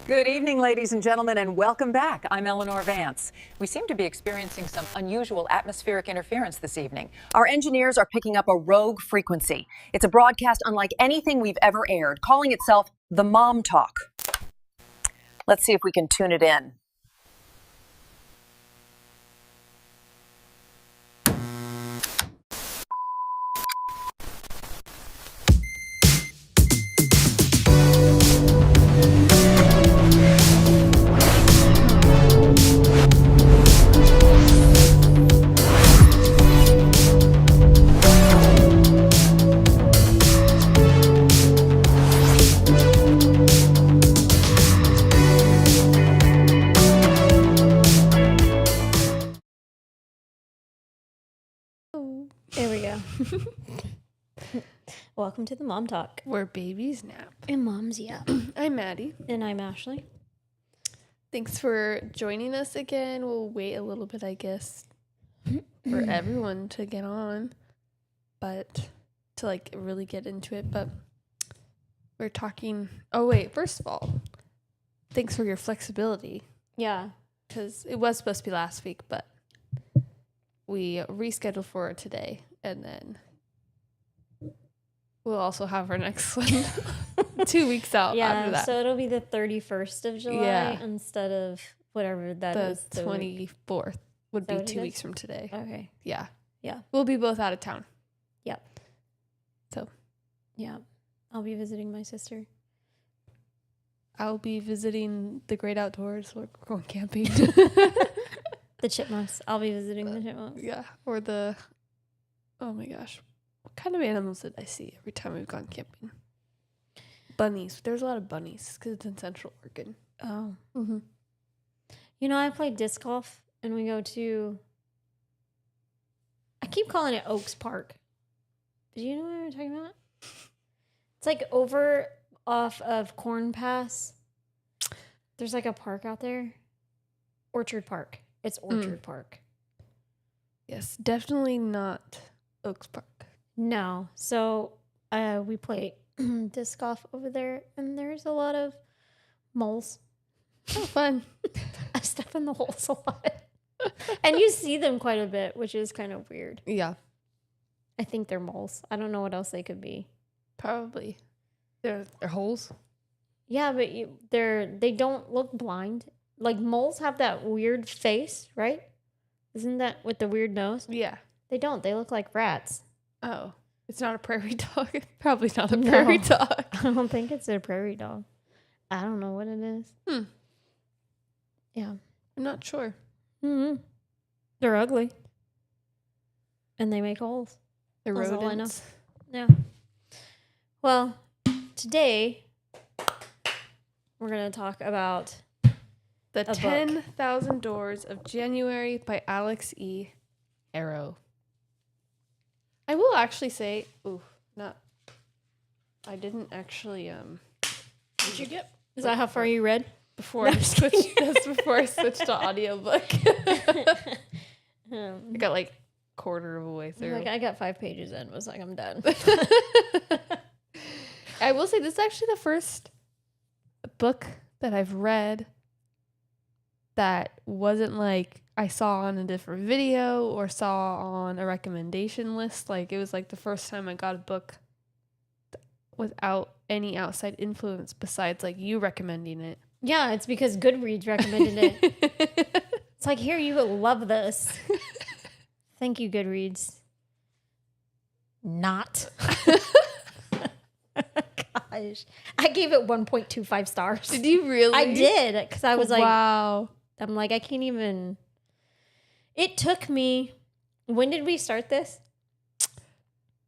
Good evening, ladies and gentlemen, and welcome back. I'm Eleanor Vance. We seem to be experiencing some unusual atmospheric interference this evening. Our engineers are picking up a rogue frequency. It's a broadcast unlike anything we've ever aired, calling itself the Mom Talk. Let's see if we can tune it in. There we go. Welcome to the Mom Talk. Where babies nap. And Mom's Yap. I'm Maddie. And I'm Ashley. Thanks for joining us again. We'll wait a little bit, I guess, for everyone to get on, but to like really get into it. But we're talking. Oh, wait. First of all, thanks for your flexibility. Yeah. Because it was supposed to be last week, but we rescheduled for today, and then we'll also have our next one 2 weeks out after that. So it'll be the 31st of July instead of whatever that is. The 24th would be 2 weeks from today. Okay. Yeah. Yeah. We'll be both out of town. Yep. So. Yeah. I'll be visiting my sister. I'll be visiting the great outdoors. We're going camping. The chipmunks. I'll be visiting the chipmunks. Yeah. Or the, oh my gosh. What kind of animals did I see every time we've gone camping? Bunnies. There's a lot of bunnies because it's in Central Oregon. Oh. Mm-hmm. You know, I play disc golf and we go to, I keep calling it Oaks Park. Do you know what I'm talking about? It's like over off of Corn Pass. There's like a park out there. Orchard Park. It's Orchard Park. Yes, definitely not Oaks Park. No. So we play disc golf over there, and there's a lot of moles. Oh, fun. I step in the holes a lot. And you see them quite a bit, which is kind of weird. Yeah. I think they're moles. I don't know what else they could be. Probably. They're holes? Yeah, but they don't look blind. Like moles have that weird face, right? Isn't that with the weird nose? Yeah. They don't. They look like rats. Oh. It's not a prairie dog. Probably not a prairie dog. I don't think it's a prairie dog. I don't know what it is. Yeah. I'm not sure. Mm-hmm. They're ugly. And they make holes. They're That's all I know. rodents. Yeah. Well, today we're going to talk about The book. 10,000 Doors of January by Alex E. Arrow. I will actually say, I didn't actually, What'd you get? Is that how far you read? Before I switched, that's before I switched to audiobook. I got like quarter of a way through. Like, I got 5 pages in. Was like, I'm done. I will say this is actually the first book that I've read that wasn't like I saw on a different video or saw on a recommendation list. Like it was like the first time I got a book without any outside influence besides like you recommending it. Yeah, it's because Goodreads recommended it. It's like, here, you will love this. Thank you, Goodreads. Not. Gosh. I gave it 1.25 stars. Did you really? I did, because I was like, wow. I'm like, I can't even. It took me. When did we start this?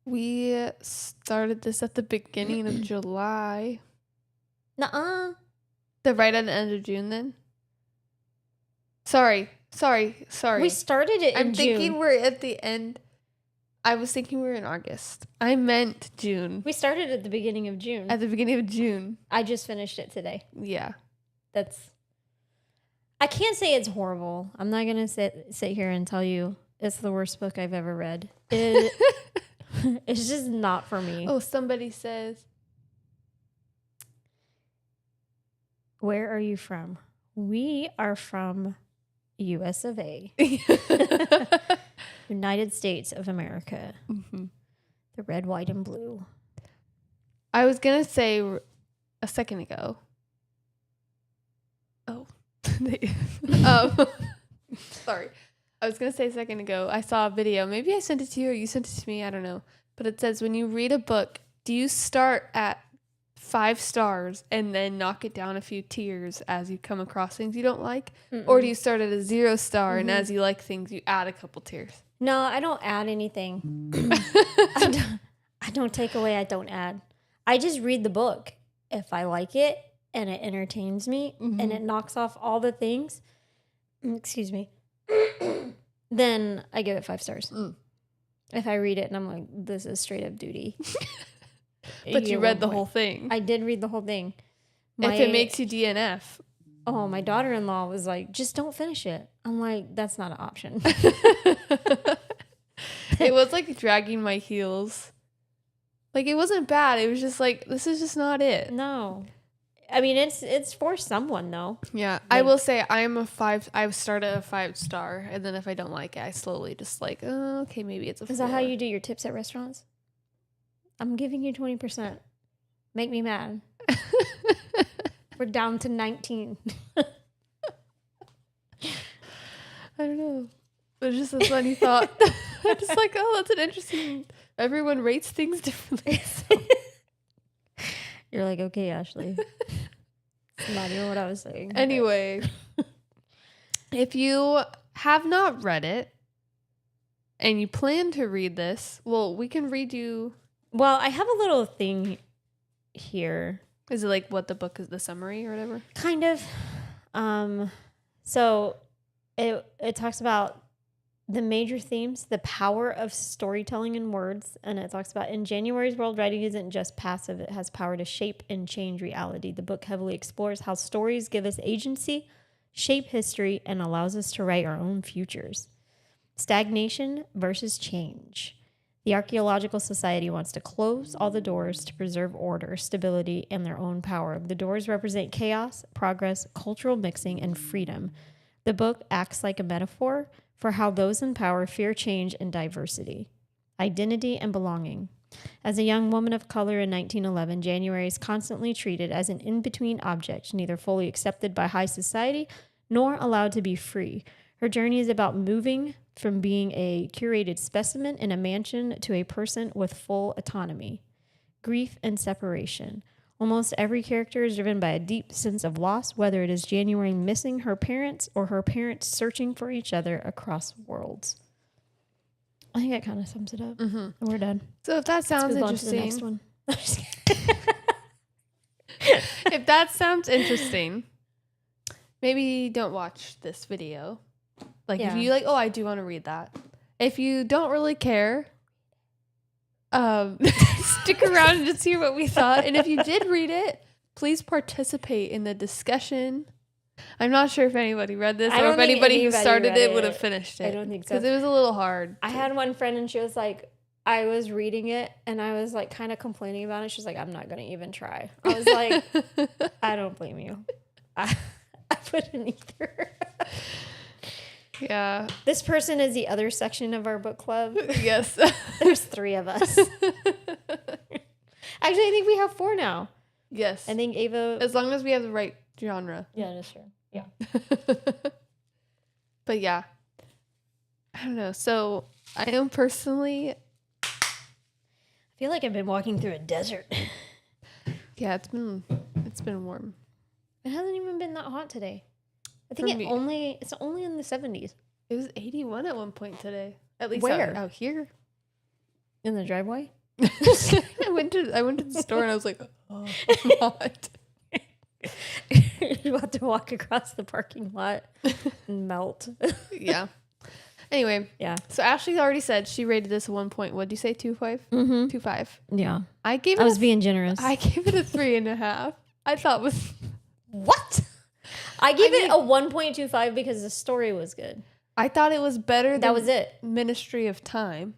We started this at the beginning of July. Nuh-uh. Right at the end of June then? Sorry. We started it in I'm June. thinking we're at the end. I was thinking we were in August. I meant June. We started at the beginning of June. At the beginning of June. I just finished it today. Yeah. I can't say it's horrible. I'm not going to sit here and tell you it's the worst book I've ever read. It's just not for me. Oh, somebody says Where are you from? We are from US of A. United States of America. Mhm. The red, white, and blue. I was going to say a second ago. Oh. Sorry. I was going to say a second ago, I saw a video. Maybe I sent it to you or you sent it to me. I don't know. But it says when you read a book, do you start at 5 stars and then knock it down a few tiers as you come across things you don't like? Or do you start at a 0 star and as you like things, you add a couple tiers? No, I don't add anything. I don't take away, I don't add. I just read the book. If I like it and it entertains me and it knocks off all the things, excuse me, then I give it 5 stars. If I read it and I'm like, this is straight up duty. But you read the whole thing. I did read the whole thing. If it makes you DNF. Oh, my daughter-in-law was like, just don't finish it. I'm like, that's not an option. It was like dragging my heels. Like, it wasn't bad. It was just like, this is just not it. No. I mean, it's for someone, though. Yeah. I will say I start at a 5 star. And then if I don't like it, I slowly just like, oh, okay, maybe it's a 4. Is that how you do your tips at restaurants? I'm giving you 20%. Make me mad. We're down to 19. I don't know. It's just a funny thought. I'm just like, oh, that's an interesting. Everyone rates things differently. So. You're like, okay, Ashley. It's not even what I was saying. Anyway, if you have not read it and you plan to read this, well, we can read you. Well, I have a little thing here. Is it like what the book is, the summary or whatever? Kind of. So it talks about the major themes, the power of storytelling in words. And it talks about in January's world, writing isn't just passive. It has power to shape and change reality. The book heavily explores how stories give us agency, shape history, and allows us to write our own futures. Stagnation versus change. The Archaeological Society wants to close all the doors to preserve order, stability, and their own power. The doors represent chaos, progress, cultural mixing, and freedom. The book acts like a metaphor for how those in power fear change and diversity, identity, and belonging. As a young woman of color in 1911, January is constantly treated as an in-between object, neither fully accepted by high society nor allowed to be free. Her journey is about moving from being a curated specimen in a mansion to a person with full autonomy. Grief and separation. Almost every character is driven by a deep sense of loss, whether it is January missing her parents or her parents searching for each other across worlds. I think that kind of sums it up. Mm-hmm. And we're done. So if that sounds Let's move on to the next interesting, one. I'm just if that sounds interesting, maybe don't watch this video. Like if you like, oh, I do want to read that. If you don't really care, stick around and just hear what we thought. And if you did read it, please participate in the discussion. I'm not sure if anybody read this or if anybody who started it would have finished it. I don't think so. Because it was a little hard. I had one friend and she was like, I was reading it and I was like kind of complaining about it. She's like, I'm not going to even try. I was like, I don't blame you. I wouldn't either. Yeah. This person is the other section of our book club. Yes. There's 3 of us. Actually, I think we have 4 now. Yes. I think Ava. As long as we have the right genre. Yeah, that's true. Yeah. But yeah. I don't know. So I know personally. I feel like I've been walking through a desert. Yeah, it's been warm. It hasn't even been that hot today. I think it's only in the 70s. It was 81 at one point today. At least Where? out here. In the driveway? I went to the store and I was like, oh, I'm hot. You're about to walk across the parking lot and melt. Yeah. Anyway. Yeah. So Ashley already said she rated this a 1 point. What did you say? 2.5? Mm-hmm. 2.5. Yeah. I was being generous. I gave it a 3.5. I thought it was. What? I gave it a 1.25 because the story was good. I thought it was better than that was it. Ministry of Time.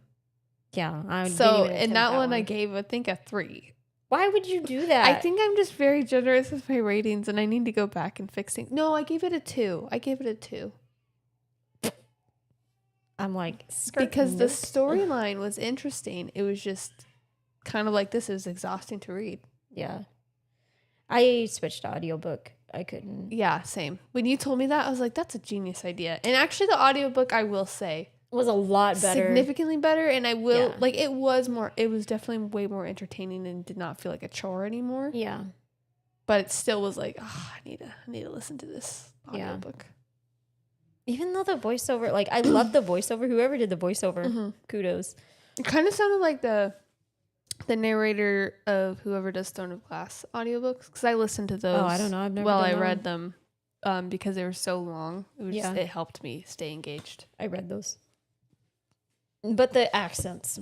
Yeah. So in that one, I gave, I think, a 3. Why would you do that? I think I'm just very generous with my ratings, and I need to go back and fix things. No, I gave it a 2. I'm like, Because the nope. storyline was interesting. It was just kind of like this. It was exhausting to read. Yeah. I switched to audiobook. I couldn't. Yeah, same. When you told me that, I was like, that's a genius idea. And actually, the audiobook, I will say, Was a lot better. significantly better. And I will, Yeah. like, it was definitely way more entertaining and did not feel like a chore anymore. Yeah. But it still was like, I need to listen to this Yeah. audiobook. Even though the voiceover, like, I love the voiceover. Whoever did the voiceover, Mhm. kudos. It kind of sounded like the narrator of whoever does Throne of Glass audiobooks, because I listened to those. Oh, I don't know. I've never Well, done I that read one. them because they were so long. It was Yeah. it helped me stay engaged. I read those. But the accents,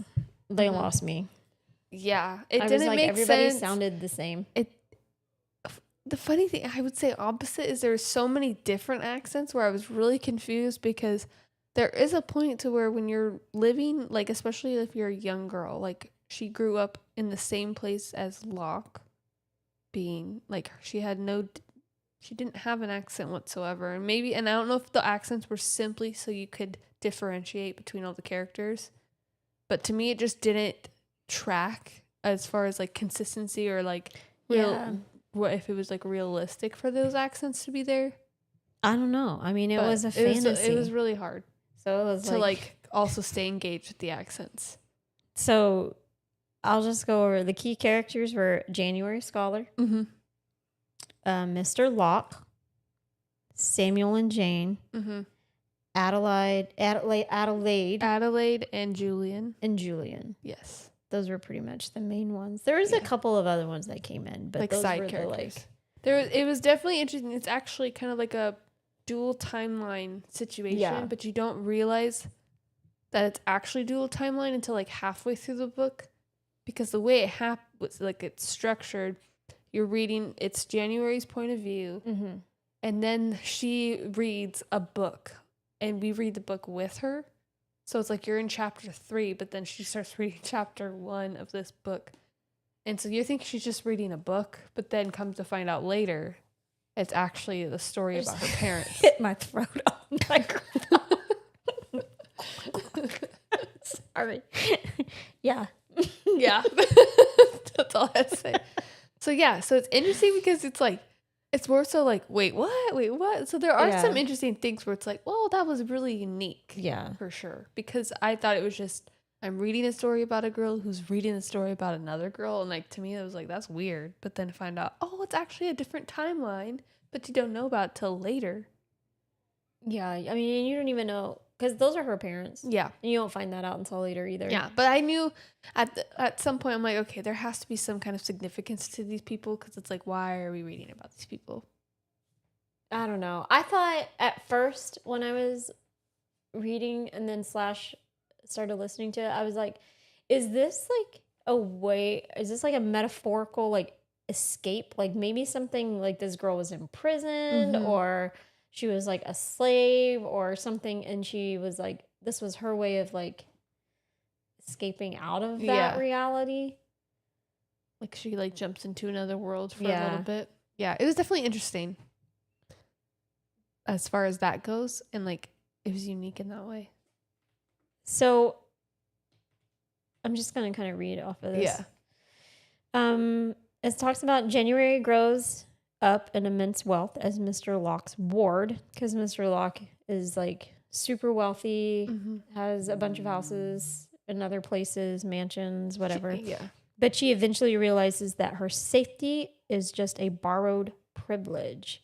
they Mhm. lost me. Yeah, it I was didn't like, make everybody sense. sounded the same. The funny thing, I would say opposite, is there's so many different accents where I was really confused, because there is a point to where when you're living, like, especially if you're a young girl, like, she grew up in the same place as Locke, being like, she didn't have an accent whatsoever. And I don't know if the accents were simply so you could differentiate between all the characters, but to me, it just didn't track as far as like consistency or like real. Yeah. What if it was like realistic for those accents to be there? I don't know. I mean, it But was a fantasy. It was really hard so it was to like also stay engaged with the accents. So I'll just go over the key characters were January Scholar, Mm-hmm. Mr. Locke, Samuel and Jane, Mm-hmm. Adelaide, Adelaide and Julian. and Julian. Yes. Those were pretty much the main ones. There was a Yeah. couple of other ones that came in, but Like those side were characters. the It was definitely interesting. It's actually kind of like a dual timeline situation, Yeah. but you don't realize that it's actually dual timeline until like halfway through the book, because the way it was like it's structured, you're reading it's January's point of view, Mm-hmm. and then she reads a book, and we read the book with her. So it's like you're in chapter 3, but then she starts reading chapter 1 of this book. And so you think she's just reading a book, but then comes to find out later, it's actually the story about her parents. hit my throat on the microphone. Sorry. Yeah. Yeah. That's all I have to say. So yeah, so it's interesting because it's like, it's more so like, wait, what? So there are Yeah. some interesting things where it's like, well, that was really unique. Yeah. For sure. Because I thought it was just, I'm reading a story about a girl who's reading a story about another girl. And like, to me, it was like, that's weird. But then to find out, oh, it's actually a different timeline, but you don't know about it till later. Yeah. I mean, you don't even know, because those are her parents. Yeah. And you don't find that out until later either. Yeah. But I knew at some point, I'm like, okay, there has to be some kind of significance to these people, because it's like, why are we reading about these people? I don't know. I thought at first when I was reading and then started listening to it, I was like, is this like a metaphorical like escape? Like maybe something like this girl was imprisoned Mhm. or she was like a slave or something. And she was like, this was her way of like escaping out of that Yeah. reality. Like she like jumps into another world for a Yeah. little bit. Yeah. It was definitely interesting as far as that goes. And like, it was unique in that way. So I'm just going to kind of read off of this. Yeah. It talks about January grows up in immense wealth as Mr. Locke's ward, because Mr. Locke is like super wealthy, has a bunch of houses in other places, mansions, whatever. Yeah. But she eventually realizes that her safety is just a borrowed privilege.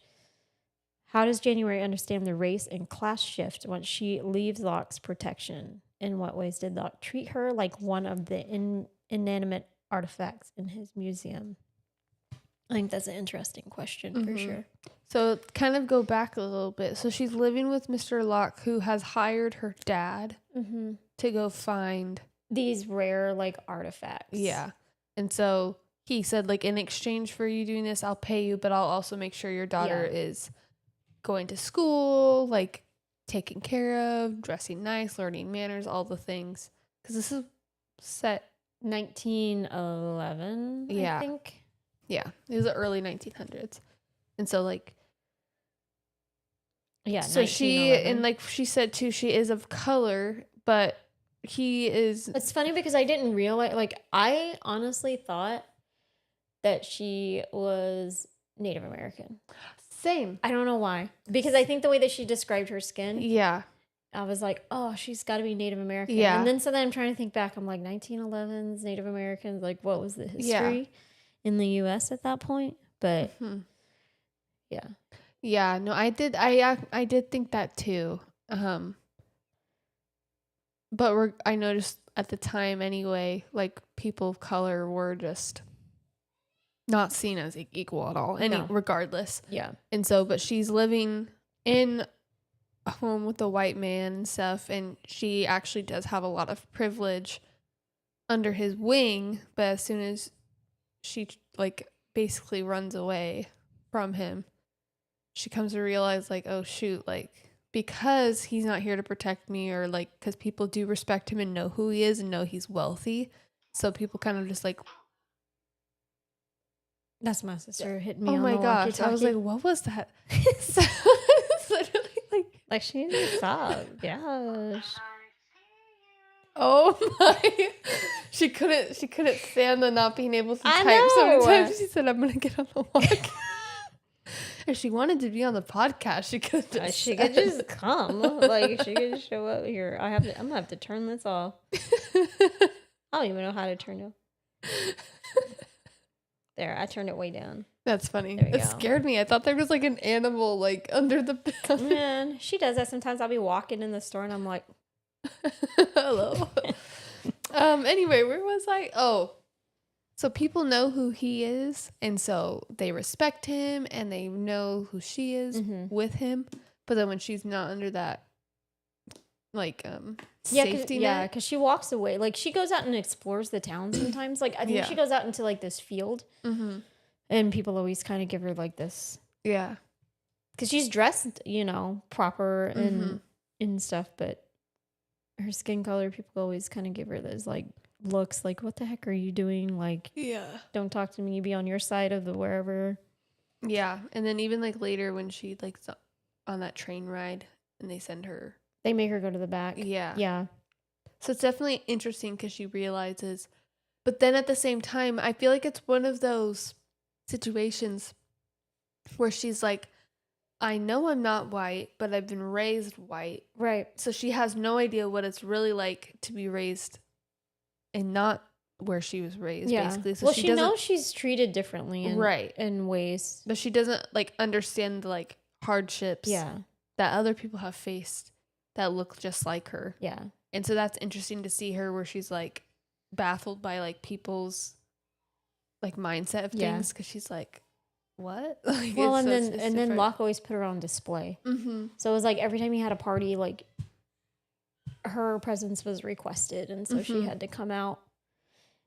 How does January understand the race and class shift once she leaves Locke's protection? In what ways did Locke treat her like one of the inanimate artifacts in his museum? I think that's an interesting question for Mhm. sure. So kind of go back a little bit. So she's living with Mr. Locke, who has hired her dad Mm-hmm. to go find. These rare like artifacts. Yeah. And so he said, like, in exchange for you doing this, I'll pay you, but I'll also make sure your daughter is going to school, like taken care of, dressing nice, learning manners, all the things. Because this is set 1911, Yeah. I think. Yeah, it was the early 1900s. And so like Yeah, so she 1911. and like she said too, she is of color, but he is It's funny because I didn't realize, like, I honestly thought that she was Native American. same. I don't know why. Because I think the way that she described her skin, Yeah. I was like, oh, she's got to be Native American. Yeah. And then so then I'm trying to think back. I'm like, 1911s, Native Americans, like, what was the history in the U.S. at that point? But Mhm. yeah. Yeah, no, I did think that too. But I noticed at the time anyway, like people of color were just not seen as equal at all, No. regardless. Yeah. And so, but she's living in a home with a white man and stuff, and she actually does have a lot of privilege under his wing. But as soon as she like basically runs away from him, she comes to realize like, oh shoot, like because he's not here to protect me, or like because people do respect him and know who he is and know he's wealthy, so people kind of just like, That's my sister hitting me oh on my the gosh, I was like, walkie-talkie. what was that? So it's literally Like, she didn't stop. Gosh. oh my, she couldn't stand the not being able to I type so many know. times. She said, I'm gonna get on the walk. If she wanted to be on the podcast, she could just She could just come. Like, she could just show up here. I'm gonna have to turn this off. I don't even know how to turn it. There, I turned it way down. That's funny. There we It go. scared me. I thought there was like an animal like under the Man, she does that sometimes. I'll be walking in the store and I'm like, hello. Anyway, where was I? Oh. So people know who he is, and so they respect him and they know who she is Mhm. with him. But then when she's not under that like yeah, safety yeah, net. because she walks away. Like, she goes out and explores the town sometimes. Like, I think Yeah. she goes out into like this field, Mm-hmm. and people always kind of give her like this, Yeah. because she's dressed, proper Mhm. and stuff, but her skin color, people always kind of give her those like looks, like, what the heck are you doing? Like, Yeah. don't talk to me. Be on your side of the wherever. Yeah. And then even like later when she like on that train ride and they send her. They make her go to the back. Yeah. Yeah. So it's definitely interesting because she realizes, but then at the same time, I feel like it's one of those situations where she's like, I know I'm not white, but I've been raised white. Right. So she has no idea what it's really like to be raised and not where she was raised, Yeah. basically. So Well, she she doesn't, knows she's treated differently Right. in ways. but she doesn't like understand the like hardships Yeah. that other people have faced that look just like her. Yeah. And so that's interesting to see her where she's like baffled by like people's like mindset of Yeah. things because she's like, what? Like, Well, it's and so- it's then different. Locke always put her on display. Mm-hmm. So it was like every time he had a party, like, her presence was requested, and so she Mhm. had to come out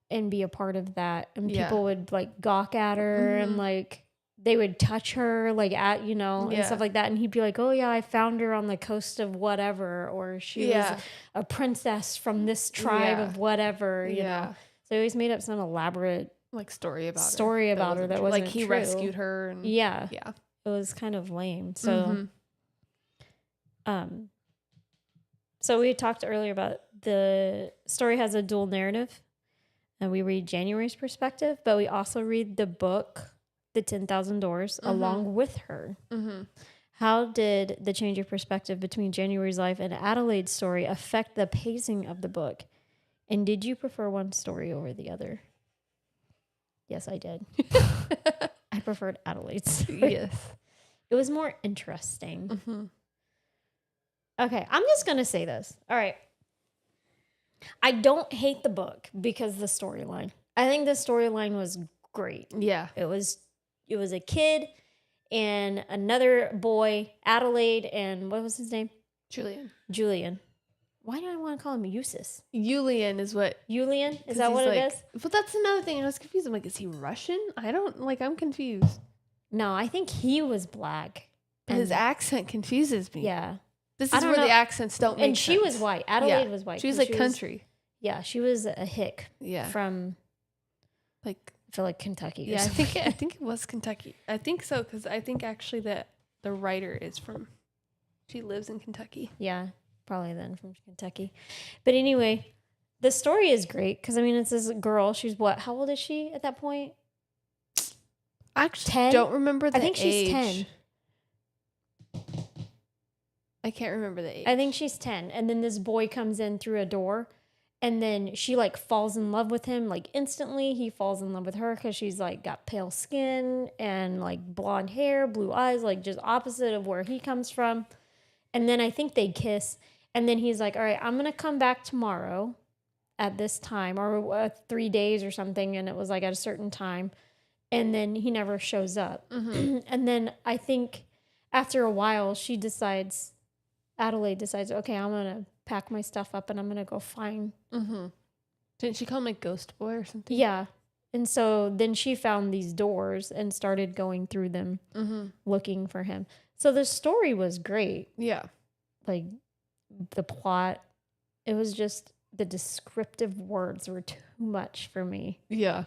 and be a part of that. And Yeah. people would like gawk at her, and Mhm. like they would touch her, like, at and Yeah. stuff like that. And he'd be like, "Oh yeah, I found her on the coast of whatever," or she Yeah. was a princess from this tribe Yeah. of whatever. You Yeah. know, so he always made up some elaborate Like story about story about her that true. wasn't like he true. rescued her and Yeah, yeah. it was kind of lame. So. Mhm. So we talked earlier about the story has a dual narrative, and we read January's perspective, but we also read the book, The 10,000 Doors, along with her. Mhm. How did the change of perspective between January's life and Adelaide's story affect the pacing of the book? And did you prefer one story over the other? Yes, I did. I preferred Adelaide's story. Yes. It was more interesting. Mhm. Okay, I'm just going to say this. All right. I don't hate the book because the storyline. I think the storyline was great. Yeah. It was a kid and another boy, Adelaide, and what was his name? Julian. Why do I want to call him Eustace? Julian is what. Julian? Is 'cause that he's what like, it is? But that's another thing. I was confused. I'm like, is he Russian? I don't like. I'm confused. No, I think he was black. But his And- accent confuses me. Yeah. This I is don't where know. the accents don't make And she sense. was white. Adelaide Yeah. was white. She was 'cause like country. Yeah, she was a hick Yeah. from, Like, I feel like Kentucky. Or yeah, something. I think it was Kentucky. I think so, because I think actually that the writer is from, she lives in Kentucky. Yeah, probably then from Kentucky. But anyway, the story is great because I mean, it's this girl. She's what? How old is she at that point? I actually 10? don't remember the I think she's age. 10. I can't remember the age. I think she's 10. And then this boy comes in through a door and then she like falls in love with him like instantly. He falls in love with her because she's like got pale skin and like blonde hair, blue eyes, like just opposite of where he comes from. And then I think they kiss. And then he's like, all right, I'm going to come back tomorrow at this time or 3 days or something. And it was like at a certain time. And then he never shows up. Mhm. And then I think after a while, Adelaide decides, okay, I'm going to pack my stuff up and I'm going to go find. Mhm. Didn't she call him like Ghost Boy or something? Yeah. And so then she found these doors and started going through them Mhm. looking for him. So the story was great. Yeah. Like the plot, it was just the descriptive words were too much for me. Yeah.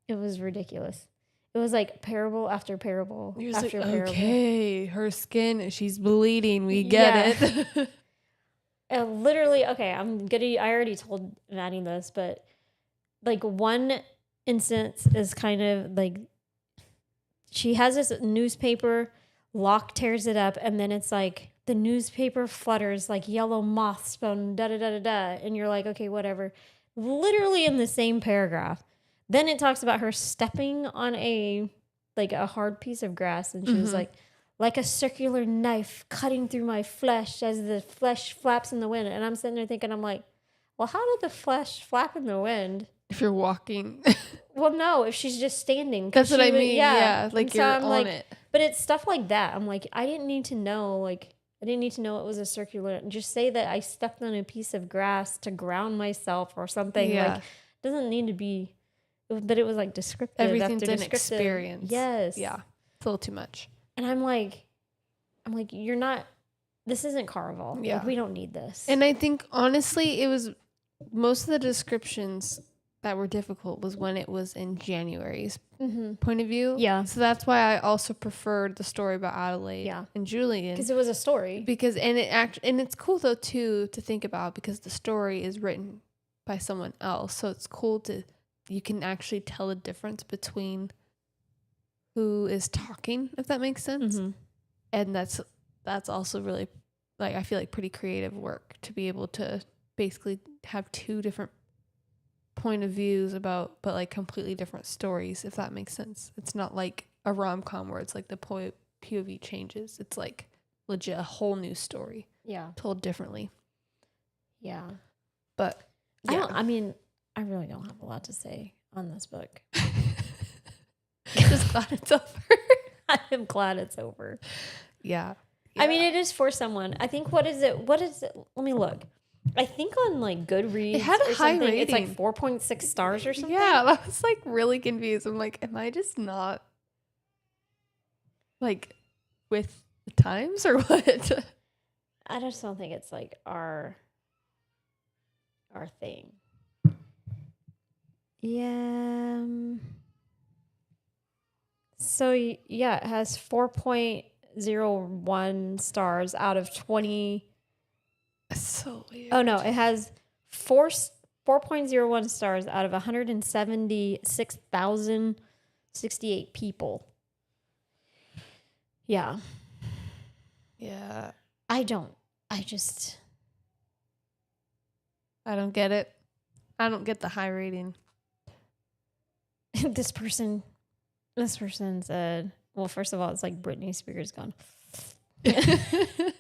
It was ridiculous. It was like parable after parable He was after like, parable. okay, her skin, she's bleeding. We get it. Literally, okay, I already told Maddie this, but like one instance is kind of like she has this newspaper, Locke tears it up, and then it's like the newspaper flutters like yellow moths from da da da da da, and you're like, okay, whatever. Literally in the same paragraph. Then it talks about her stepping on a hard piece of grass, and she was like a circular knife cutting through my flesh as the flesh flaps in the wind. And I'm sitting there thinking, I'm like, well, how did the flesh flap in the wind? If you're walking. Well, no, if she's just standing. 'Cause That's what she I mean. Yeah. Like And you're I'm on like, it. But it's stuff like that. I'm like, I didn't need to know it was a circular. Just say that I stepped on a piece of grass to ground myself or something. Yeah. Like, it doesn't need to be, but it was like descriptive. Everything's after an descriptive. experience. Yes. Yeah. It's a little too much. And I'm like, you're not, this isn't Carvel. Yeah. Like, we don't need this. And I think honestly, it was most of the descriptions that were difficult was when it was in January's point of view. Yeah. So that's why I also preferred the story about Adelaide Yeah. and Julian. Because it was a story. And it's cool though too to think about because the story is written by someone else. So it's cool you can actually tell the difference between who is talking, if that makes sense. Mm-hmm. And that's also really, like, I feel like pretty creative work to be able to basically have two different point of views but like completely different stories, if that makes sense. It's not like a rom-com where it's like the POV changes. It's like legit a whole new story Yeah. told differently. Yeah. But I really don't have a lot to say on this book. just glad it's over. I am glad it's over. Yeah. I mean, it is for someone. I think, what is it? Let me look. I think on like Goodreads, It had a or high something, it's like rating. 4.6 stars or something. Yeah, I was like really confused. I'm like, am I just not like with the times or what? I just don't think it's like our thing. Yeah. So yeah, it has 4.01 stars out of 20. It's so weird. Oh no, it has 4.01 stars out of 176,068 people. Yeah. Yeah. I don't get it. I don't get the high rating. this person said, well, first of all, it's like Britney Spears gone. It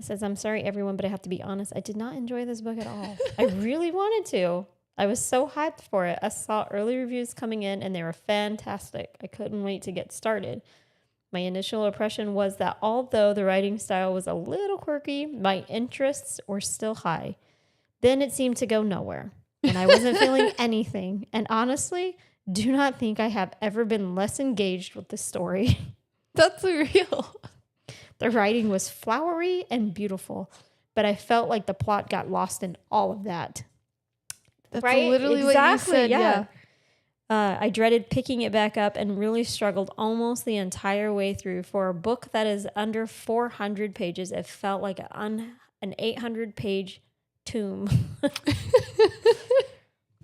says, I'm sorry, everyone, but I have to be honest. I did not enjoy this book at all. I really wanted to. I was so hyped for it. I saw early reviews coming in and they were fantastic. I couldn't wait to get started. My initial impression was that although the writing style was a little quirky, my interests were still high. Then it seemed to go nowhere, and I wasn't feeling anything. And honestly, do not think I have ever been less engaged with the story. That's real. The writing was flowery and beautiful, but I felt like the plot got lost in all of that. That's Right? literally what you Exactly, said. yeah. I dreaded picking it back up and really struggled almost the entire way through. For a book that is under 400 pages, it felt like an 800-page tomb.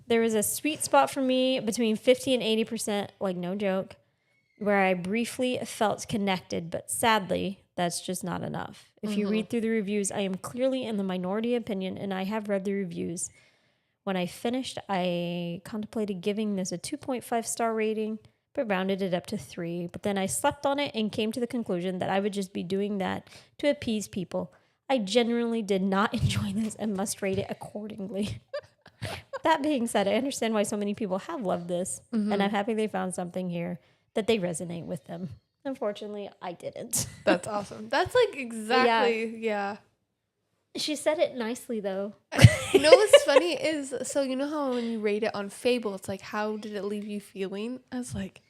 There was a sweet spot for me between 50 and 80%, like no joke, where I briefly felt connected, but sadly, that's just not enough. If you read through the reviews, I am clearly in the minority opinion, and I have read the reviews. When I finished, I contemplated giving this a 2.5 star rating, but rounded it up to 3. But then I slept on it and came to the conclusion that I would just be doing that to appease people. I genuinely did not enjoy this and must rate it accordingly. That being said, I understand why so many people have loved this, and I'm happy they found something here that they resonate with them. Unfortunately, I didn't. That's awesome. That's like exactly, yeah. She said it nicely, though. You know what's funny is, so you know how when you rate it on Fable, it's like, how did it leave you feeling? I was like,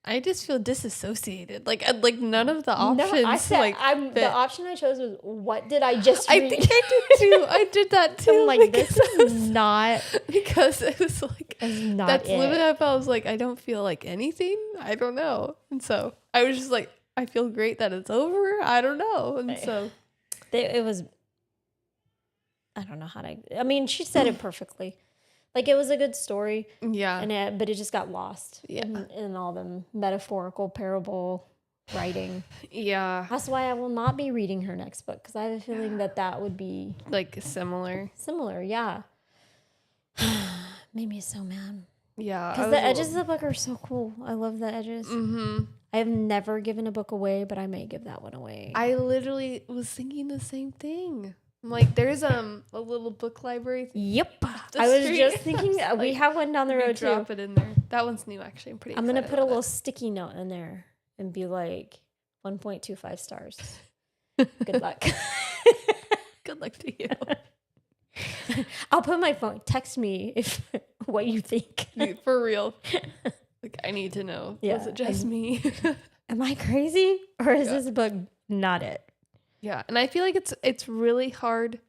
I just feel disassociated. Like none of the options. No, I said, fit. the option I chose was, what did I just read? I think I did too. I did that too. I'm like, this is not, because it was like, is not that's it. literally how I felt. I was like, I don't feel like anything. I don't know. And so I was just like, I feel great that it's over. I don't know. And so It was, I don't know how to, I mean, she said it perfectly. Like, it was a good story, yeah. but it just got lost Yeah. in all the metaphorical parable writing. Yeah. That's why I will not be reading her next book, because I have a feeling that would be Like similar. similar. Yeah. Made me so mad. Yeah. Because the edges of the book are so cool. I love the edges. Mm-hmm. I have never given a book away, but I may give that one away. I literally was thinking the same thing. I'm like, there's a little book library. Yep. the I was street. just thinking I was we like, have one down the we road too. drop it in there. That one's new, actually. I'm pretty. I'm gonna excited put a about little it. sticky note in there and be like 1.25 stars. Good luck. Good luck to you. I'll put my phone. Text me if what you think. For real. Like, I need to know. Yeah, Was it just me? Am I crazy, or is Yeah. this book not it? Yeah, and I feel like it's really hard.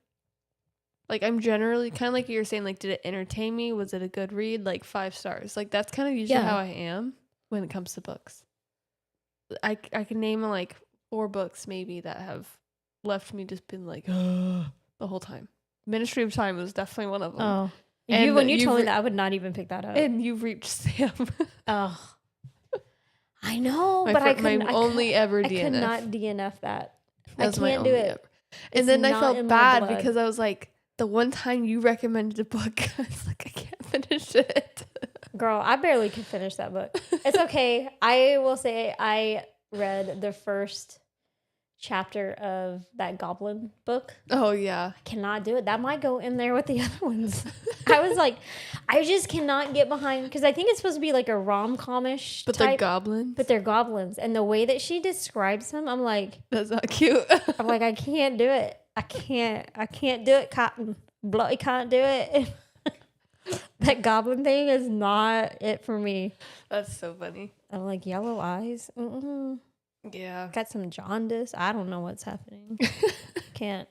Like, I'm generally kind of like you were saying, like, did it entertain me? Was it a good read? Like, 5 stars. Like, that's kind of usually Yeah. how I am when it comes to books. I can name like 4 books maybe that have left me just been like the whole time. Ministry of Time was definitely one of them. Oh, And when you you've told me re- that, I would not even pick that up. And You've Reached Sam. Oh, I know, my but I fir- my couldn't. only ever I DNF. could not DNF that. That was I my can't do only it. ever. It's And then I not felt in my bad blood. because I was like, the one time you recommended a book, I was like, I can't finish it. Girl, I barely could finish that book. It's okay. I will say I read the first chapter of that Goblin book. Oh yeah. I cannot do it. That might go in there with the other ones. I was like, I just cannot get behind, because I think it's supposed to be like a rom-com-ish But they're type, goblins. but they're goblins. And the way that she describes them, I'm like, That's not cute. I can't do it. I can't do it, Cotton. Bloody can't do it. That goblin thing is not it for me. That's so funny. I'm like, yellow eyes. Mm-mm. Yeah. Got some jaundice. I don't know what's happening. Can't.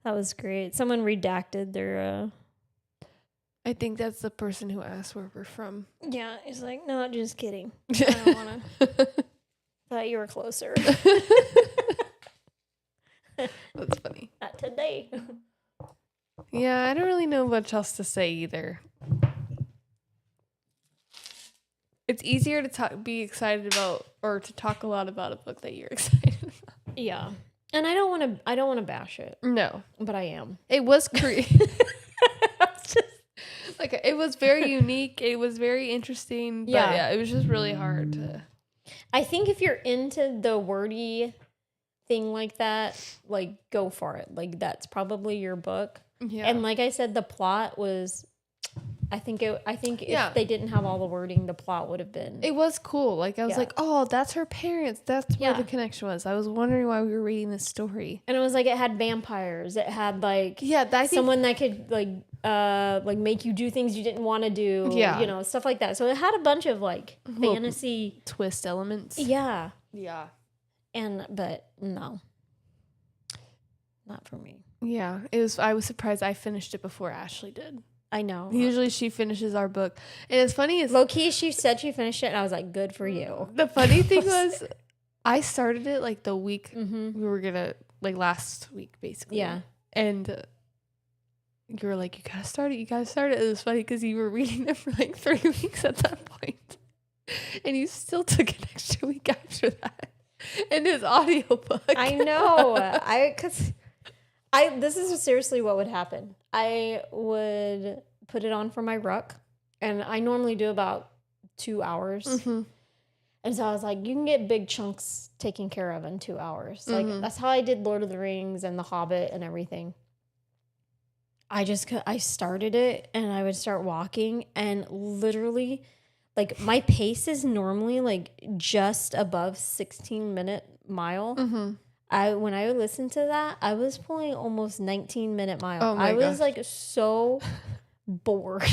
That was great. Someone redacted their. I think that's the person who asked where we're from. Yeah, it's like, no, just kidding. I don't want to. Thought you were closer. That's funny. Not today. Yeah, I don't really know much else to say either. It's easier to be excited about, or to talk a lot about a book that you're excited about. Yeah, and I don't want to bash it, No, but I am. it was like, it was very unique. It was very interesting. But Yeah. it was just really hard to. I think if you're into the wordy thing like that, like, go for it. Like, that's probably your book. Yeah. And like I said, the plot was, I think Yeah. if they didn't have all the wording, the plot would have been. It was cool. Like, I was Yeah. like, oh, that's her parents. That's where Yeah. the connection was. I was wondering why we were reading this story. And it was like, it had vampires. It had like Yeah, I think someone that could like make you do things you didn't want to do. Yeah. You know, stuff like that. So it had a bunch of like Well, fantasy. twist elements. Yeah. Yeah. But no. not for me. Yeah, it was. I was surprised I finished it before Ashley did. I know. Usually she finishes our book, and it's funny is Low key, she said she finished it, and I was like, "Good for you." the funny thing was, I started it like the week Mm-hmm. we were gonna like last week basically. Yeah. And you were like, you gotta start it. You gotta start it. It was funny because you were reading it for like 3 weeks at that point, and you still took an extra week after that. And his audiobook. I know. This is seriously what would happen. I would put it on for my ruck, and I normally do about 2 hours. Mm-hmm. And so I was like, you can get big chunks taken care of in 2 hours. Like, that's how I did Lord of the Rings and The Hobbit and everything. I started it, and I would start walking, and literally, like, my pace is normally like just above 16-minute mile. Mm-hmm. When I would listen to that, I was pulling almost 19-minute mile. Oh my I was gosh. like so bored.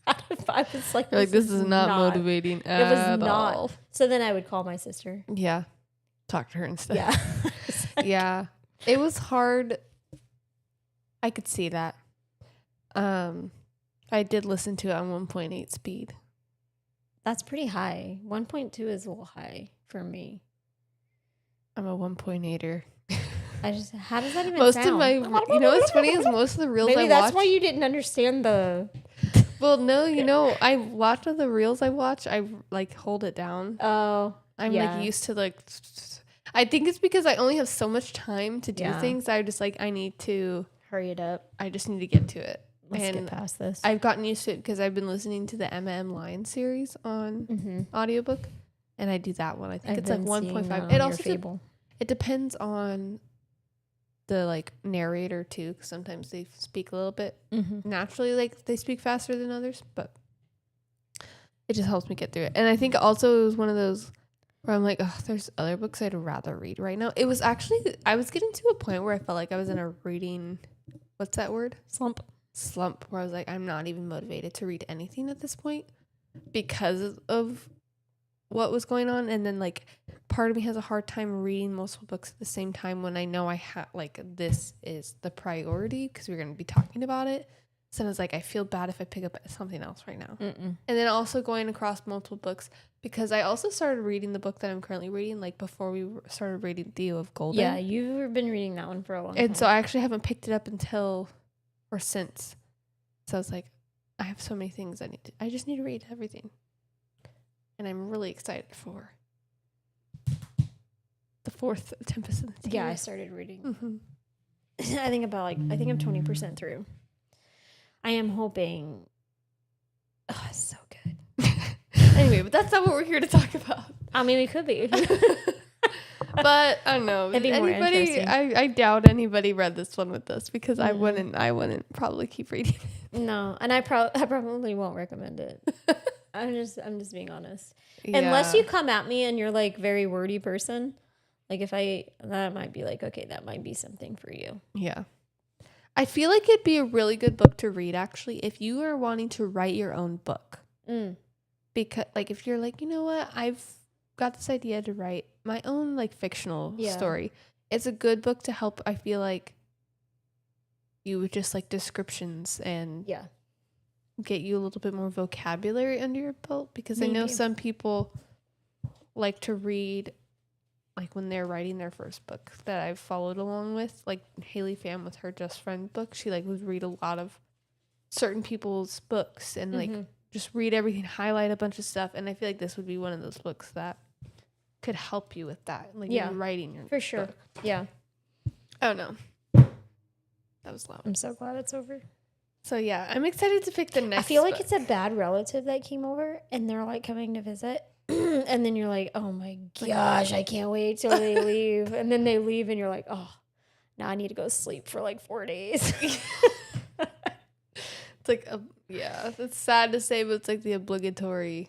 I was like, You're like, this is not motivating It was at not. all. So then I would call my sister. Yeah. Talk to her instead. Yeah. Yeah. It was hard. I could see that. I did listen to it on 1.8 speed. That's pretty high. 1.2 is a little high for me. I'm a 1.8er. How does that even Most sound? of my, you know what's funny is most of the reels Maybe I that's watch. why you didn't understand the. Well, no, I watch of the reels I watch. I like hold it down. Oh, I'm yeah. like used to like. I think it's because I only have so much time to do Yeah. things. I just like Hurry it up. I just need to get to it. Let's and get past this. I've gotten used to it because I've been listening to the MM Lion series on audiobook, and I do that one. I think it's like 1.5. It also it depends on the like narrator too, because sometimes they speak a little bit naturally, like they speak faster than others, but it just helps me get through it. And I think also it was one of those where I'm like, oh, there's other books I'd rather read right now. It was actually, I was getting to a point where I felt like I was in a reading, what's that word? Slump, where I was like, I'm not even motivated to read anything at this point because of what was going on. And then like part of me has a hard time reading multiple books at the same time when I know I have like this is the priority because we're going to be talking about it. So I was like, I feel bad if I pick up something else right now. And then also going across multiple books because I also started reading the book that I'm currently reading like before we started reading Theo of Golden. Yeah, you've been reading that one for a long time. And so I actually haven't picked it up until or since. So I was like, I have so many things I just need to read everything. And I'm really excited for the fourth Tempest in the Tears. Yeah, I started reading. I think I'm 20% through. I am hoping. Oh, it's so good. Anyway, but that's not what we're here to talk about. I mean, we could be. But I don't know. It'd be more Anybody, interesting. I doubt anybody read this one with us because I wouldn't probably keep reading it. No, and I probably won't recommend it. I'm just being honest. Unless you come at me and you're like very wordy person, like that might be like, okay, that might be something for you. Yeah. I feel like it'd be a really good book to read actually if you are wanting to write your own book. Because like if you're like, you know what, I've got this idea to write my own like fictional story. It's a good book to help. I feel like you would just like descriptions and get you a little bit more vocabulary under your belt because I know some people like to read like when they're writing their first book that I've followed along with, like Haley Pham with her Just Friend book. She like would read a lot of certain people's books and like just read everything, highlight a bunch of stuff. And I feel like this would be one of those books that could help you with that. Like in writing your for sure. book. Yeah. Oh no. That was loud. I'm so glad it's over. So yeah, I'm excited to pick the next I feel like book. it's a bad relative that came over and they're like coming to visit. And then you're like, oh my gosh, I can't wait till they leave. And then they leave and you're like, oh, now I need to go sleep for like 4 days. It's like, it's sad to say, but it's like the obligatory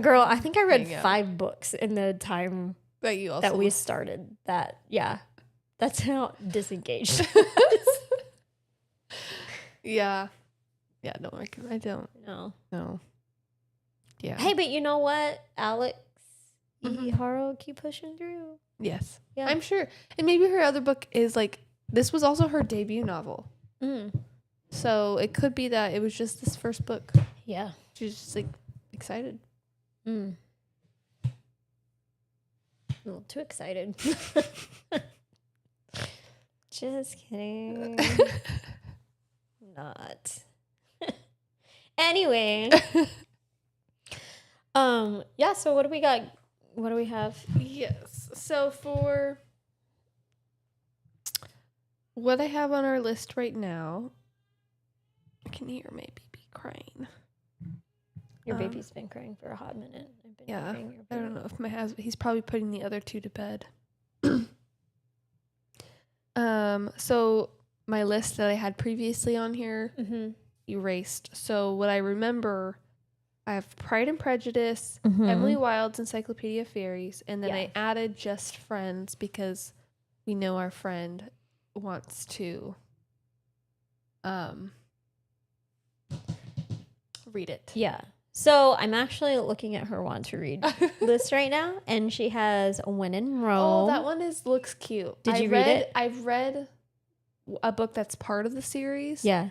Girl, I think I read Hang out. 5 books in the time that you also that we started that. Yeah. That's how disengaged. Yeah. No, I don't. No. No. Yeah. Hey, but you know what, Alex? Mhm. Haru, keep pushing through. Yes. Yeah. I'm sure. And maybe her other book is like, this was also her debut novel. Mm. So it could be that it was just this first book. Yeah. She's just like excited. Mm. A little too excited. Just kidding. Not. Anyway. Yeah, so what do we got? What do we have? Yes. So for what I have on our list right now, I can hear my baby crying. Your baby's been crying for a hot minute. I've been Yeah. hearing your I don't baby. know if my husband, he's probably putting the other two to bed. So my list that I had previously on here Mm-hmm. erased. So what I remember, I have Pride and Prejudice, Mm-hmm. Emily Wilde's Encyclopedia of Fairies, and then Yeah. I added Just Friends because we know our friend wants to read it. Yeah. So I'm actually looking at her want to read list right now, and she has When in Rome. Oh, that one looks cute. Did you read it? I've read a book that's part of the series. Yeah.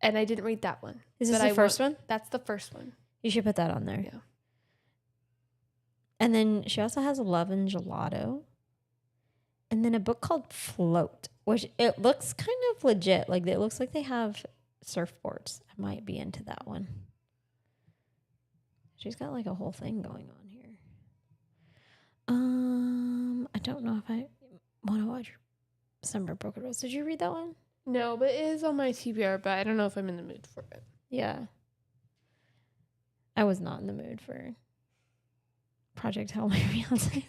And I didn't read that one. Is this but the I first want- one? That's the first one. You should put that on there. Yeah. And then she also has Love and Gelato. And then a book called Float, which it looks kind of legit. Like it looks like they have surfboards. I might be into that one. She's got like a whole thing going on here. I don't know if I want to watch Summer Broken Rose. Did you read that one? No, but it is on my TBR, but I don't know if I'm in the mood for it. Yeah. I was not in the mood for Project Hell My Fiance.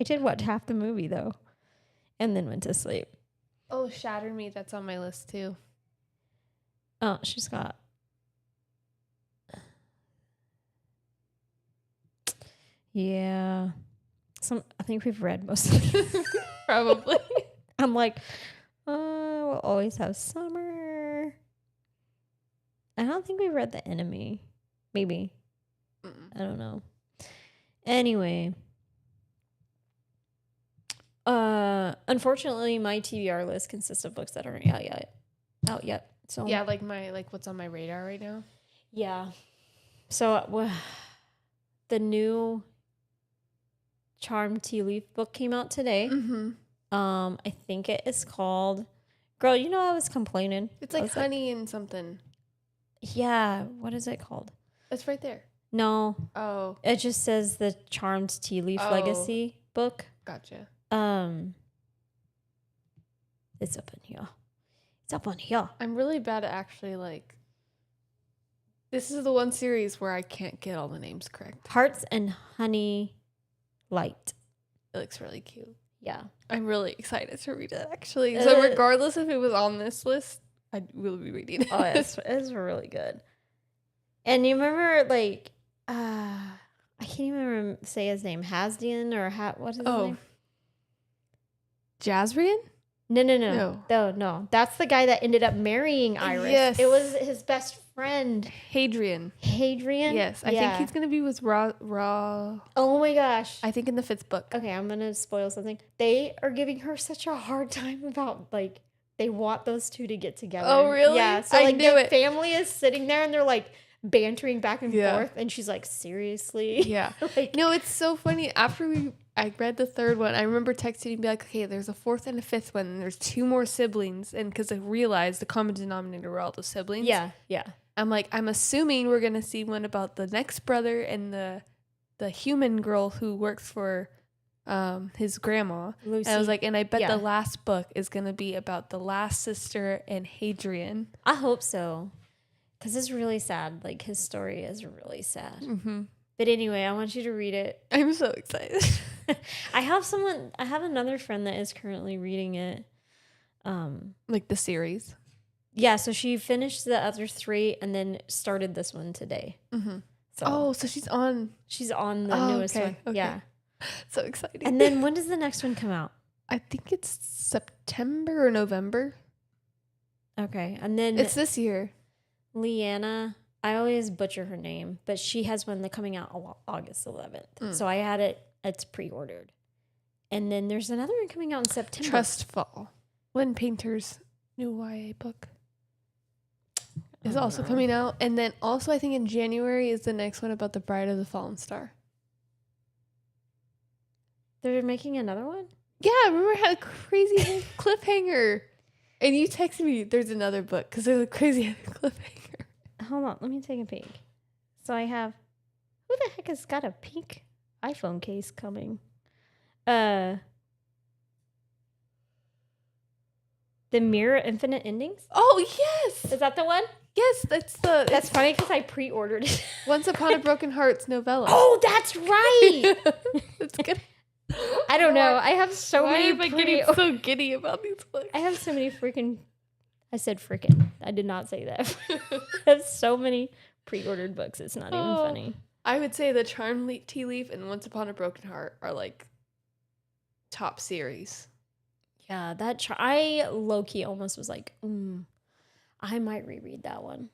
I did watch half the movie though, and then went to sleep. Oh, Shatter Me, that's on my list too. Oh, she's got. Yeah. I think we've read most of these. Probably. I'm like, we'll always have summer. I don't think we read The Enemy. Maybe. I don't know. Anyway. Unfortunately, my TBR list consists of books that aren't out yet. So Yeah, like what's on my radar right now. yeah. So the new Charmed Tea Leaf book came out today. Mm-hmm. I think it is called. Girl, you know I was complaining. It's I like was honey and something. yeah. What is it called? It's right there. No, Oh, it just says the Charmed Tea Leaf Oh. Legacy book. gotcha. It's up in here. It's up on here. I'm really bad at actually like. This is the one series where I can't get all the names correct. Hearts and Honey Light. It looks really cute. Yeah. I'm really excited to read it actually. So Uh, regardless if it was on this list, I will be reading it. Oh, it's really good. And you remember, like, I can't even say his name. Hasdian or what is his name? Jazrian? No. That's the guy that ended up marrying Iris. Yes. It was his best friend, Hadrian. Hadrian. Yes, I think he's gonna be with Raw. Oh my gosh. I think in the 5th book. Okay, I'm gonna spoil something. They are giving her such a hard time about like they want those two to get together. Oh, really? Yeah. So I like knew the it. family is sitting there and they're like bantering back and Yeah. forth, and she's like, seriously? Yeah. Like, No, it's so funny. After I read the 3rd one, I remember texting and be like, okay, there's a 4th and a 5th one, and there's 2 more siblings. And because I realized the common denominator were all the siblings. yeah. I'm like, I'm assuming we're gonna see one about the next brother and the human girl who works for his grandma. Lucy. And I was like, and I bet Yeah. the last book is gonna be about the last sister and Hadrian. I hope so. Because it's really sad. Like, his story is really sad. Mm-hmm. But anyway, I want you to read it. I'm so excited. I have another friend that is currently reading it. Like the series. Yeah, so she finished the other 3 and then started this one today. Mm-hmm. So So she's on. she's on the Oh, newest okay, one. okay. Yeah. So exciting. And then when does the next one come out? I think it's September or November. Okay. And then It's this year. Leanna I always butcher her name, but she has one that coming out August 11th. So I had it. It's pre-ordered. And then there's another one coming out in September. Trustful. Lynn Painter's new YA book is also coming out. And then also I think in January is the next one about the Bride of the Fallen Star. They're making another one? Yeah, remember I had a crazy cliffhanger. And you texted me there's another book because there's a crazy cliffhanger. Hold on, let me take a peek. So I have, who the heck has got a pink iPhone case coming? The Mirror Infinite Endings? Oh, yes. Is that the one? Yes, That's funny because I pre-ordered it. Once Upon a Broken Heart's novella. Oh, that's right. It's good. I don't know. I have so Why many. am I getting so giddy about these books? I have so many freaking. I said freaking. I did not say that. I have so many pre-ordered books. It's not even funny. I would say the Charmed Tea Leaf and Once Upon a Broken Heart are like top series. Yeah, I low-key almost was like, I might reread that one.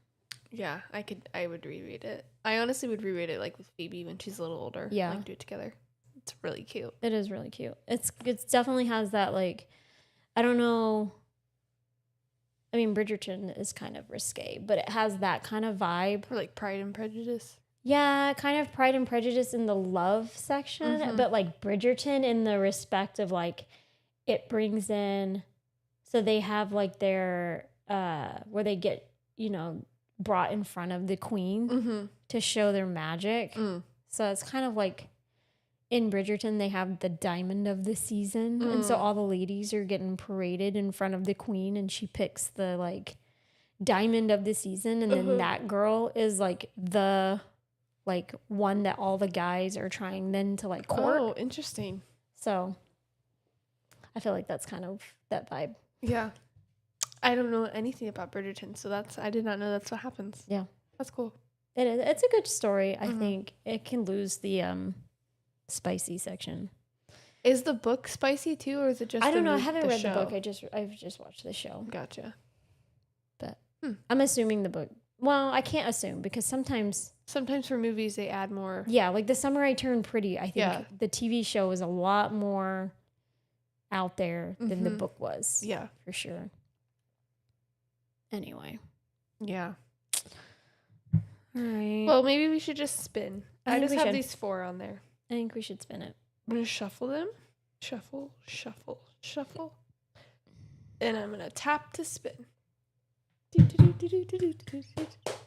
Yeah, I would reread it. I honestly would reread it like with Phoebe when she's a little older. Yeah. Like do it together. It's really cute. It is really cute. It's definitely has that, like, I don't know. I mean, Bridgerton is kind of risque, but it has that kind of vibe. Or like Pride and Prejudice. Yeah, kind of Pride and Prejudice in the love section, but like Bridgerton in the respect of like it brings in, so they have like their where they get, brought in front of the queen to show their magic. So it's kind of like in Bridgerton they have the diamond of the season, and so all the ladies are getting paraded in front of the queen, and she picks the like diamond of the season, and then that girl is like the one that all the guys are trying then to like court. Oh, interesting. So I feel like that's kind of that vibe. Yeah. I don't know anything about Bridgerton, so I did not know that's what happens. Yeah. That's cool. It is. It's a good story. I think it can lose the spicy section. Is the book spicy too, or is it just I don't know. I the haven't read show? the book. I've just watched the show. Gotcha. But I'm assuming the book. Well, I can't assume because sometimes for movies they add more. Yeah, like The Summer I Turned Pretty, I think the TV show is a lot more out there than the book was. Yeah. For sure. Anyway. Yeah. All right. Well, maybe we should just spin. I think just we have should. these 4 on there. I think we should spin it. I'm going to shuffle them. Shuffle, shuffle, shuffle. And I'm going to tap to spin.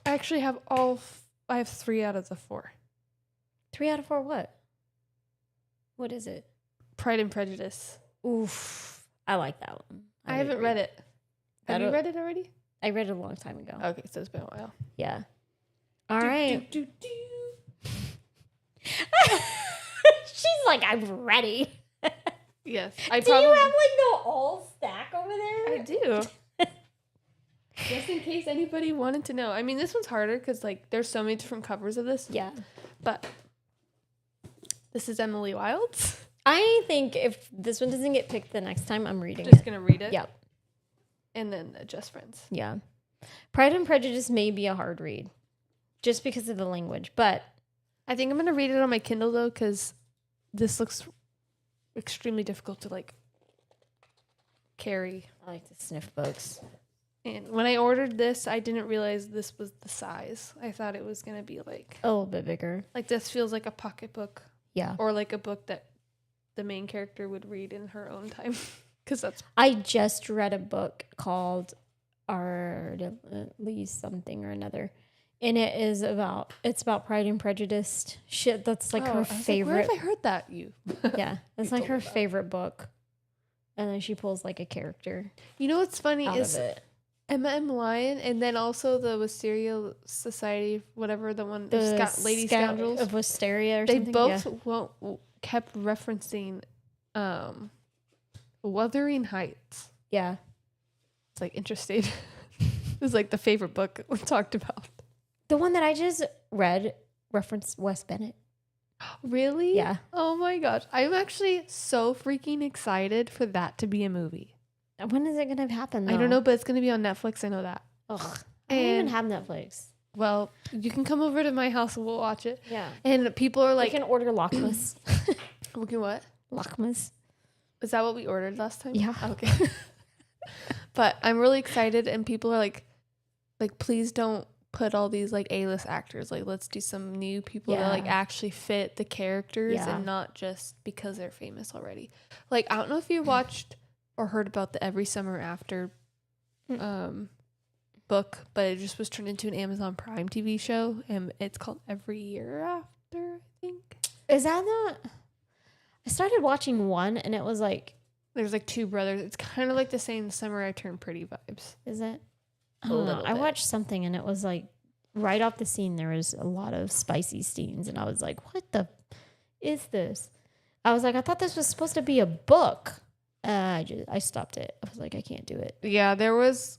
I actually have I have 3 out of the 4. 3 out of 4 what? What is it? Pride and Prejudice. Oof. I like that one. I haven't read it. Have you read it already? I read it a long time ago. Okay, so it's been a while. Yeah. All right. She's like, I'm ready. Yes. Do you have like the all stack over there? I do. Just in case anybody wanted to know. I mean, this one's harder because like there's so many different covers of this. Yeah. But this is Emily Wilde's. I think if this one doesn't get picked the next time, I'm reading Just it. gonna read it. Yep. And then Just Friends. Yeah. Pride and Prejudice may be a hard read just because of the language, but I think I'm gonna read it on my Kindle though, because this looks extremely difficult to like carry. I like to sniff books. And when I ordered this, I didn't realize this was the size. I thought it was gonna be like A little bit bigger. like this feels like a pocketbook Yeah. or like a book that the main character would read in her own time. Because that's I just read a book called Ardely something or another. And it's about Pride and Prejudice. Shit, that's like her favorite. Where have I heard that? Yeah, it's like her favorite book. And then she pulls like a character You know what's funny out is of it. Emma M. Lyon, and then also the Wisteria Society, whatever the one, Lady Scoundrels. of Wisteria or They something. both kept referencing Wuthering Heights. Yeah. It's like interesting. It was like the favorite book we talked about. The one that I just read referenced Wes Bennett. Really? Yeah. Oh my gosh. I'm actually so freaking excited for that to be a movie. When is it going to happen, though? I don't know, but it's going to be on Netflix. I know that. Ugh. I don't even have Netflix. Well, you can come over to my house and we'll watch it. Yeah. And people are We like, can order Lockmas. okay, what? Lockmas. Is that what we ordered last time? Yeah. Okay. But I'm really excited, and people are like, please don't put all these like A-list actors. Like, let's do some new people that like Yeah. actually fit the characters Yeah. and not just because they're famous already. Like, I don't know if you watched or heard about the Every Summer After book, but it just was turned into an Amazon Prime TV show, and it's called Every Year After, I think. Is that not? I started watching one and it was like, There's like two brothers. It's kind of like the same Summer I Turned Pretty vibes. is it? I A don't know. little I bit. watched something and it was like right off the scene there was a lot of spicy scenes and I was like, what the is this? I was like, I thought this was supposed to be a book. I stopped it. I was like, I can't do it. Yeah, there was.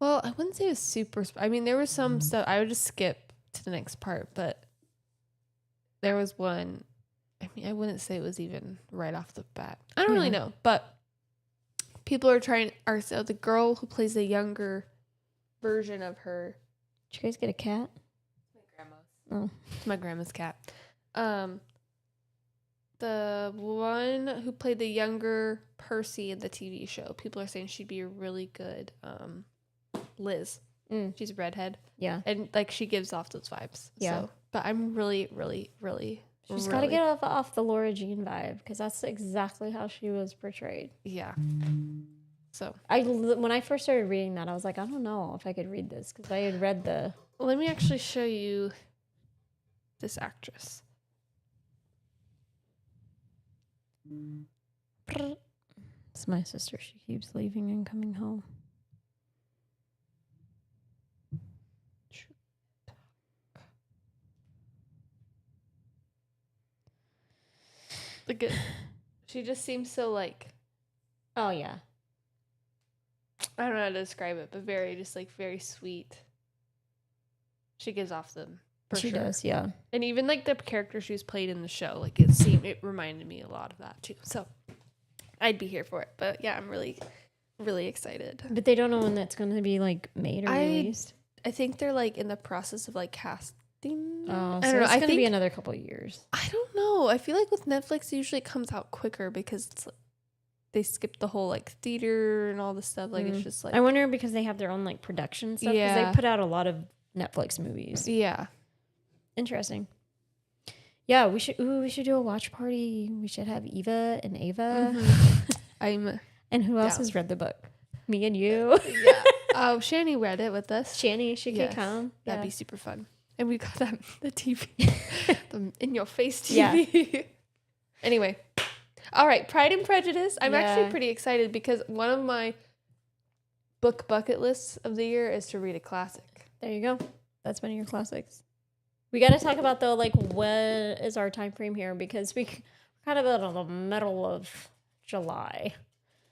Well, I wouldn't say it was super. I mean, there was some stuff. I would just skip to the next part, but there was one. I mean, I wouldn't say it was even right off the bat. I don't really Yeah. know, but people are trying. So the girl who plays the younger version of her. Did you guys get a cat? My grandma's. Oh. It's my grandma's cat. The one who played the younger Percy in the TV show. People are saying she'd be a really good Liz. She's a redhead. Yeah. And like she gives off those vibes. Yeah. So, but I'm really, really, really. She's got to get off the Laura Jean vibe because that's exactly how she was portrayed. Yeah. So When I first started reading that, I was like, I don't know if I could read this because I had read the. let me actually show you this actress. It's my sister. She keeps leaving and coming home. Look at, she just seems so like, Oh yeah. I don't know how to describe it, but very just like very sweet. She gives off them. For She sure. does. Yeah. And even like the character she's played in the show, like it reminded me a lot of that too. So I'd be here for it. But yeah, I'm really, really excited. But they don't know when that's going to be like made or released. I think they're like in the process of like casting. Oh, so I don't know. it's I going to be think another couple of years. I don't know. I feel like with Netflix, it usually comes out quicker because it's like, they skip the whole like theater and all this stuff. Like it's just like I wonder because they have their own like production stuff. Yeah. Yeah. They put out a lot of Netflix movies. yeah. Interesting. Yeah, we should do a watch party. We should have Eva and Ava. I'm And who else down. has read the book? Me and you. yeah. Oh, Shani read it with us. Shani, she Yes. could come. That'd Yeah. be super fun. And we got that the TV, the in your face Yeah. TV. Anyway, all right, Pride and Prejudice. I'm Yeah. actually pretty excited because one of my book bucket lists of the year is to read a classic. There you go. That's one of your classics. We got to talk about though, like what is our time frame here because we're kind of in the middle of July.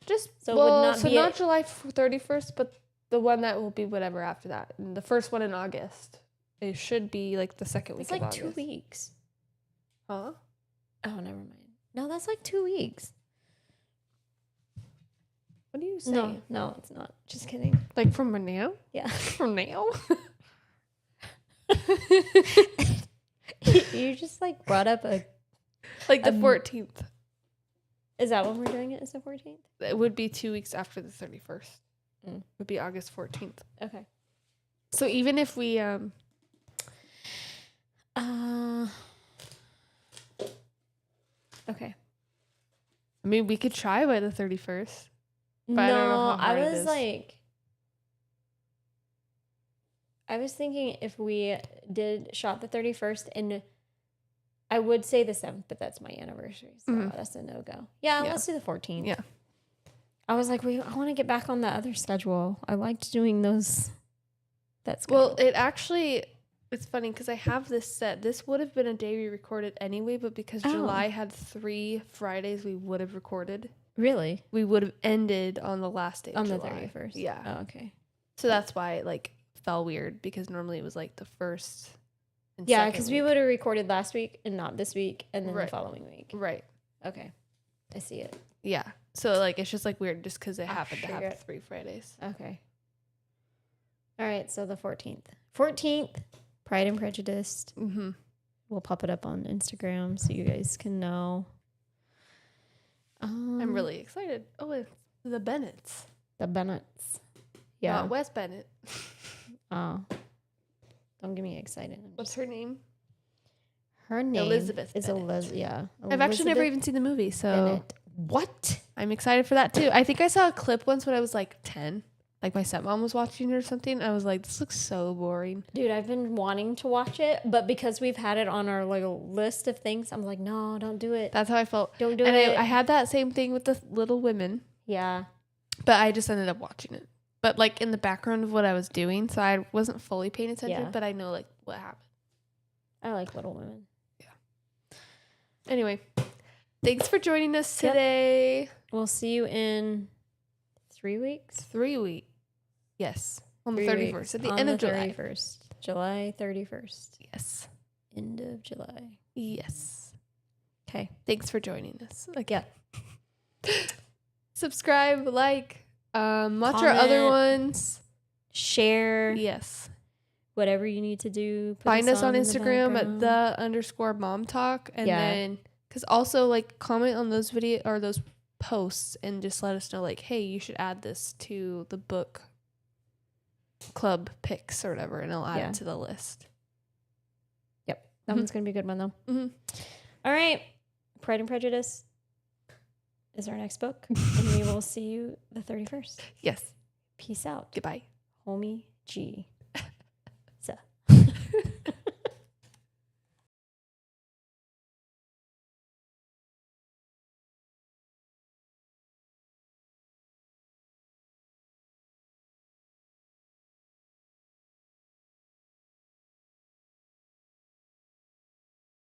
Just So it would not be not July 31st, but the one that will be whatever after that. And the first one in August. It should be like the second week It's like of 2 August. weeks. Huh? Oh, never mind. No, that's like 2 weeks. What do you say? No, it's not. Just kidding. Like from now? Yeah. From now? You just like brought up a. Like the 14th. Is that when we're doing it? Is the 14th? It would be 2 weeks after the 31st. Mm. Would be August 14th. Okay. So even if we Okay. I mean we could try by the 31st. But No, I don't know how I hard it was is. like, I was thinking if we did shot the 31st, and I would say the 7th, but that's my anniversary, so that's a no go. Yeah, Yeah. let's do the 14th. Yeah. I was like, I want to get back on the other schedule. I liked doing those. That's Well, it's funny because I have this set. This would have been a day we recorded anyway, but because Oh. July had 3 Fridays we would have recorded, really we would have ended on the last day of on the July. 31st. Yeah. Oh, okay. So that's why it like fell weird because normally it was like the first and Yeah, second because we week. would have recorded last week and not this week, and then Right. the following week. Right. Okay, I see it. Yeah. So like it's just like weird just because it I'll happened to figure have it. 3 Fridays. Okay. All right, so the 14th. 14th, Pride and Prejudice. Mm-hmm. We'll pop it up on Instagram so you guys can know. I'm really excited. Oh, it's the Bennets. The Bennets. Yeah. Not Wes Bennett. Oh. Don't get me excited. What's her name? Her name Elizabeth is Bennet. Elizabeth. Yeah. I've actually never Elizabeth even seen the movie, so Bennet. What? I'm excited for that too. I think I saw a clip once when I was like 10. Like my stepmom was watching it or something. I was like, this looks so boring. Dude, I've been wanting to watch it, but because we've had it on our little list of things, I'm like, no, don't do it. That's how I felt. Don't do and it. I had that same thing with the Little Women, Yeah. but I just ended up watching it. But like in the background of what I was doing, so I wasn't fully paying attention, Yeah. but I know like what happened. I like Little Women. Anyway, thanks for joining us Yep. today. We'll see you in 3 weeks. 3 weeks. Yes. On the 3 31st. weeks. At the On end of July. 31st. July 31st. Yes. End of July. Yes. Okay. Thanks for joining us. Yeah. Subscribe, like, watch our other Comment. ones. Share Yes. whatever you need to do. Put Find us on in the Instagram at background. _mom talk. And Yeah. then, because also, like, comment on those video or those posts and just let us know, like, hey, you should add this to the book club picks or whatever, and I'll add Yeah. it to the list. Yep. That one's going to be a good one, though. Mm-hmm. All right. Pride and Prejudice is our next book. And we will see you the 31st. Yes. Peace out. Goodbye. Homie G.